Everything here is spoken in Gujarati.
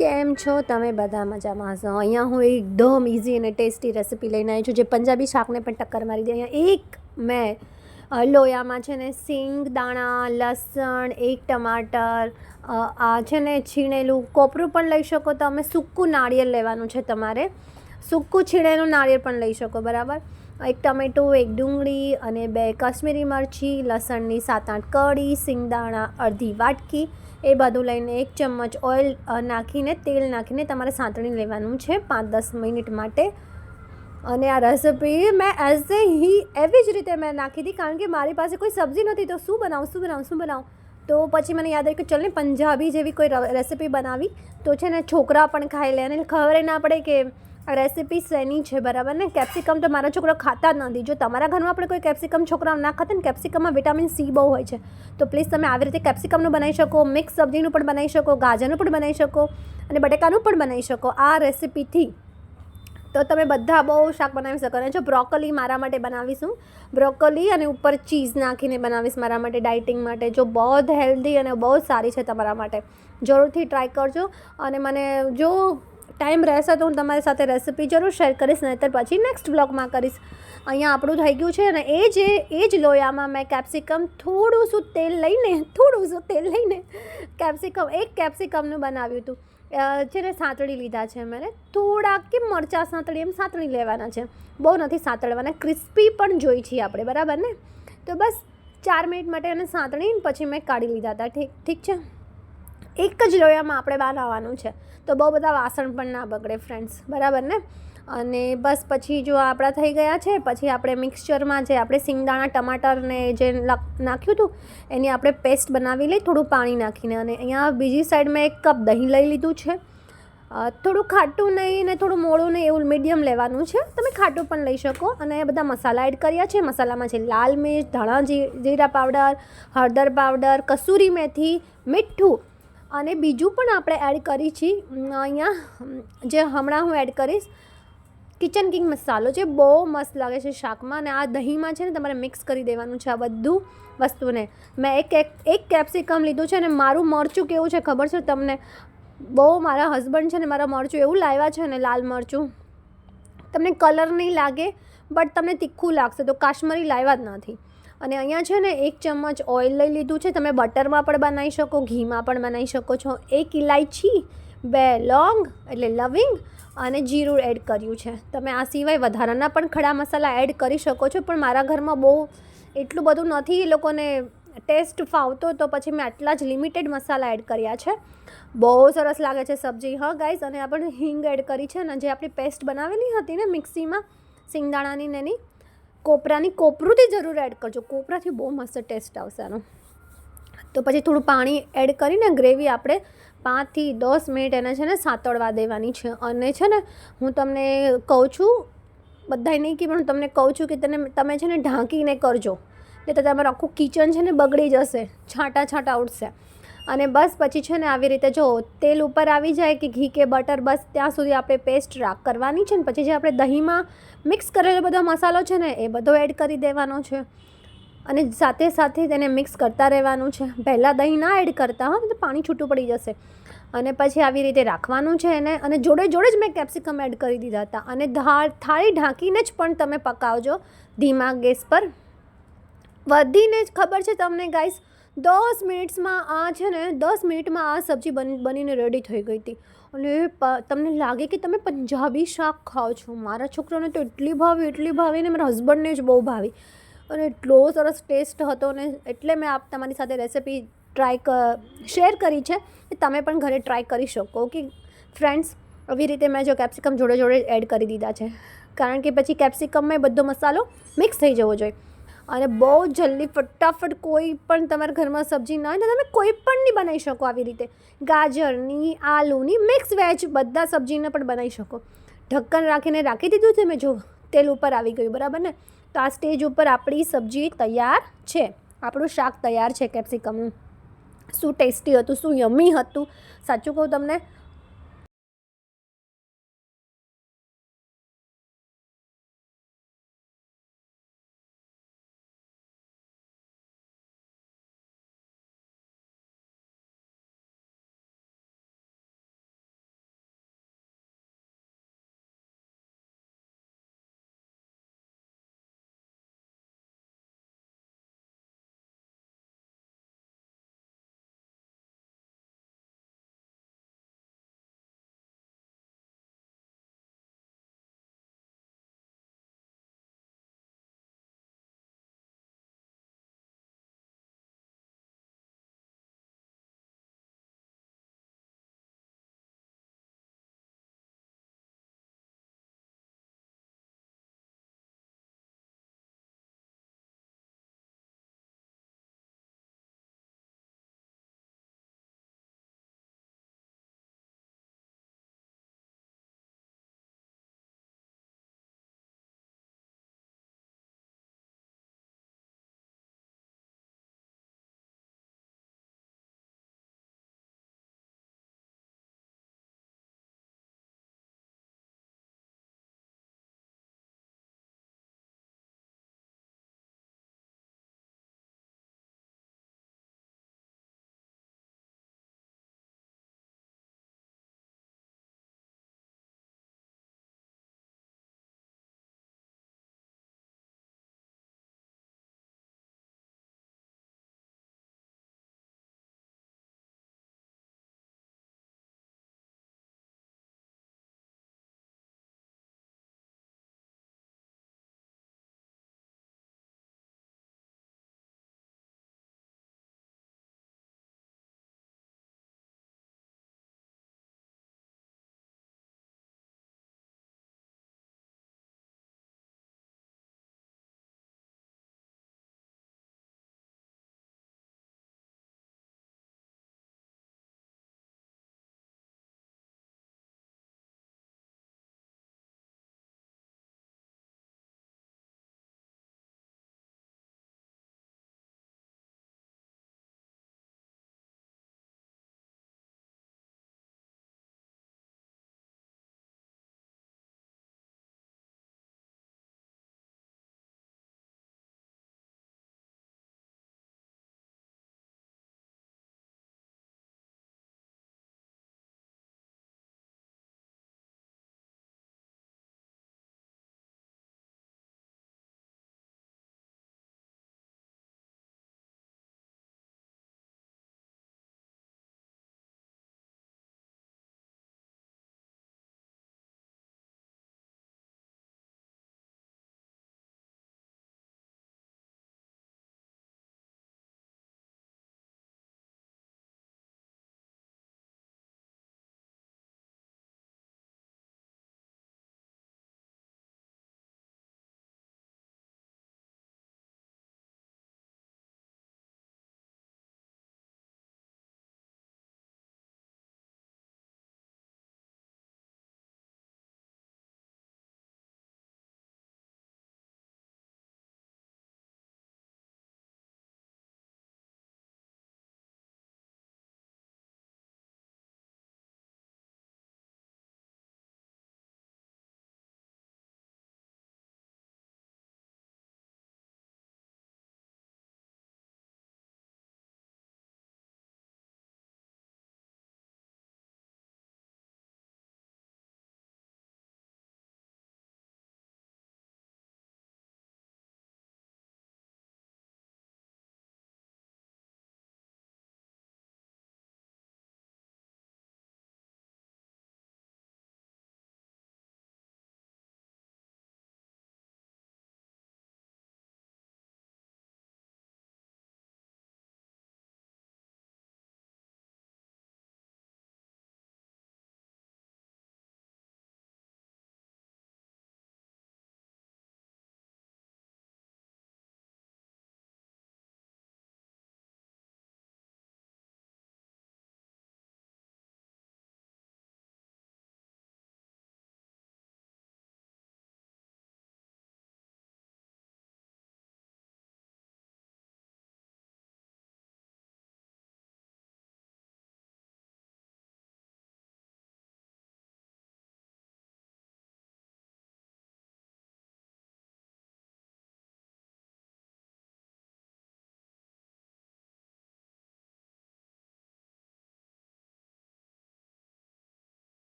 કેમ છો તમે બધા મજામાં હશો? અહીંયા હું એકદમ ઇઝી અને ટેસ્ટી રેસીપી લઈને આવી છું જે પંજાબી શાકને પણ ટક્કર મારી દે. અહીંયા એક મેં લોયામાં છે ને સિંગ દાણા, લસણ, એક ટમાટર, આ છે ને છીણેલું કોપરું પણ લઈ શકો તમે. સૂકું નાળિયેર લેવાનું છે તમારે, સૂકું છીણેલું નાળિયેર પણ લઈ શકો, બરાબર. એક ટમેટું, એક ડુંગળી અને 2 કાશ્મીરી મરચી, લસણની 7-8 કળી, સિંગદાણા અડધી વાટકી, એ બધું લઈને 1 ચમચ ઓઇલ નાખીને તેલ નાખીને તમારે સાંતળી લેવાનું છે 5-10 મિનિટ માટે. અને આ રેસીપી મેં એવી જ રીતે મેં નાખી હતી કારણ કે મારી પાસે કોઈ સબ્જી નહોતી, તો શું બનાવું. તો પછી મને યાદ આવ્યું કે ચલ ને પંજાબી જેવી કોઈ રેસીપી બનાવી તો છે ને છોકરા પણ ખાઈ લે અને ખબર ના પડે કે આ રેસીપી શેની છે, બરાબર ને. કેપ્સિકમ તો મારા છોકરા ખાતા જ નથી. જો તમારા ઘરમાં આપણે કોઈ કેપ્સિકમ છોકરાઓ ના ખાતા ને, કેપ્સિકમમાં વિટામિન સી બહુ હોય છે, તો પ્લીઝ તમે આવી રીતે કેપ્સિકમનું બનાવી શકો, મિક્સ સબ્જીનું પણ બનાવી શકો, ગાજરનું પણ બનાવી શકો અને બટેકાનું પણ બનાવી શકો આ રેસીપીથી. તો તમે બધા બહુ શાક બનાવી શકો. અને જો બ્રોકોલી મારા માટે બનાવીશું, બ્રોકોલી અને ઉપર ચીઝ નાખીને બનાવીશ મારા માટે ડાયટિંગ માટે. જો બહુ હેલ્ધી અને બહુ સારી છે તમારા માટે, જરૂરથી ટ્રાય કરજો. અને મને જો ટાઈમ રહેશે તો હું તમારી સાથે રેસીપી જરૂર શેર કરીશ, નહીંતર પછી નેક્સ્ટ વ્લોગમાં કરીશ. અહીંયા આપણું થઈ ગયું છે અને એ જ લોયામાં મેં થોડું શું તેલ લઈને એક કેપ્સિકમનું બનાવ્યું હતું છે ને, સાંતળી લીધા છે મેં. થોડાક કે મરચાં સાંતળી એમ સાંતળી લેવાના છે, બહુ નથી સાંતળવાના. ક્રિસ્પી પણ જોઈ છીએ આપણે, બરાબર ને. તો બસ 4 મિનિટ માટે એને સાંતળીને પછી મેં કાઢી લીધા હતા. ઠીક છે. એક જ લોયામાં આપણે બનાવવાનું છે તો બહુ બધા વાસણ પણ ના બગડે ફ્રેન્ડ્સ, બરાબર ને. અને બસ પછી જો આપણા થઈ ગયા છે, પછી આપણે મિક્સચરમાં જે આપણે સિંગદાણા, ટમાટરને જે નાખ્યું હતું એની આપણે પેસ્ટ બનાવી લઈ થોડું પાણી નાખીને. અને અહીંયા બીજી સાઈડ મેં 1 કપ દહીં લઈ લીધું છે. થોડું ખાટું નહીં ને થોડું મોળું નહીં, એવું મીડિયમ લેવાનું છે. તમે ખાટું પણ લઈ શકો. અને બધા મસાલા એડ કર્યા છે. મસાલામાં છે લાલ મિર્ચ, ધાણા જીરા પાવડર, હળદર પાવડર, કસૂરી મેથી, મીઠું અને બીજું પણ આપણે એડ કરી છે અહીંયા જે હમણાં હું એડ કરીશ કિચન કિંગ મસાલો, જે બહુ મસ્ત લાગે છે શાકમાં. અને આ દહીંમાં છે ને તમારે મિક્સ કરી દેવાનું છે આ બધું વસ્તુને. મેં એક કેપ્સિકમ લીધું છે અને મારું મરચું કેવું છે ખબર છે તમને? બહુ મારા હસબન્ડ છે ને મારા મરચું એવું લાવ્યા છે ને, લાલ મરચું. તમને કલર નહીં લાગે બટ તમને તીખું લાગશે, તો કાશ્મીરી લાવ્યા જ નથી. અને અહીંયા છે ને 1 ચમચ ઓઇલ લઈ લીધું છે. તમે બટરમાં પણ બનાવી શકો, ઘીમાં પણ બનાવી શકો છો. 1 ઇલાયચી, 2 લોંગ એટલે લવિંગ અને જીરું એડ કર્યું છે. તમે આ સિવાય વધારાના પણ ખડા મસાલા એડ કરી શકો છો, પણ મારા ઘરમાં બહુ એટલું બધું નથી એ લોકોને ટેસ્ટ ફાવતો, તો પછી મેં આટલા જ લિમિટેડ મસાલા એડ કર્યા છે. બહુ સરસ લાગે છે સબ્જી, હા ગાઈઝ. અને આપણે હિંગ એડ કરી છે ને, જે આપણી પેસ્ટ બનાવેલી હતી ને મિક્સીમાં સિંગદાણાની ને એની, કોપરુંથી જરૂર એડ કરજો. કોપરાથી બહુ મસ્ત ટેસ્ટ આવશે આનો. તો પછી થોડું પાણી એડ કરીને ગ્રેવી આપણે 5 થી 10 મિનિટ એને છે ને સાંતળવા દેવાની છે. અને છે ને હું તમને કહું છું, બધાય નહીં કે પણ હું તમને કહું છું કે તમે છે ને ઢાંકીને કરજો, નહીં તો તમારું આખું કિચન છે ને બગડી જશે, છાંટા ઉડશે. અને બસ પછી છે ને આવી રીતે જો તેલ ઉપર આવી જાય કે ઘી કે બટર, બસ ત્યાં સુધી આપણે પેસ્ટ રાખ કરવાની છે. ને પછી જે આપણે દહીંમાં મિક્સ કરેલો બધો મસાલો છે ને એ બધો એડ કરી દેવાનો છે. અને સાથે તેને મિક્સ કરતા રહેવાનું છે. પહેલાં દહીં ના એડ કરતા હો, તો પાણી છૂટું પડી જશે. અને પછી આવી રીતે રાખવાનું છે એને. અને જોડે જ મેં કેપ્સિકમ એડ કરી દીધા હતા. અને થાળી ઢાંકીને જ પણ તમે પકાવજો ધીમા ગેસ પર. વધીને જ ખબર છે તમને ગાઈસ, 10 મિનિટમાં આ છે ને 10 મિનિટમાં આ સબ્જી બનીને રેડી થઈ ગઈ હતી. અને તમને લાગે કે તમે પંજાબી શાક ખાઓ છો. મારા છોકરાને તો એટલી ભાવી ને મારા હસબન્ડને જ બહુ ભાવી. અને એટલો સરસ ટેસ્ટ હતો ને, એટલે મેં તમારી સાથે રેસીપી શેર કરી છે કે તમે પણ ઘરે ટ્રાય કરી શકો. કે ફ્રેન્ડ્સ, આવી રીતે મેં જો કેપ્સિકમ જોડે એડ કરી દીધા છે, કારણ કે પછી કેપ્સિકમમાં બધો મસાલો મિક્સ થઈ જવો જોઈએ. અને બહુ જલ્દી ફટાફટ કોઈ પણ તમારા ઘરમાં સબ્જી ના હોય તો તમે કોઈ પણની બનાવી શકો. આવી રીતે ગાજરની, આલુની, મિક્સ વેજ બધા સબ્જીને પણ બનાવી શકો. ઢક્કન રાખીને રાખી દીધું છે મેં. જો તેલ ઉપર આવી ગયું, બરાબર ને. તો આ સ્ટેજ ઉપર આપણી સબ્જી તૈયાર છે, આપણું શાક તૈયાર છે કેપ્સિકમનું. શું ટેસ્ટી હતું, શું યમી હતું. સાચું કહું તમને,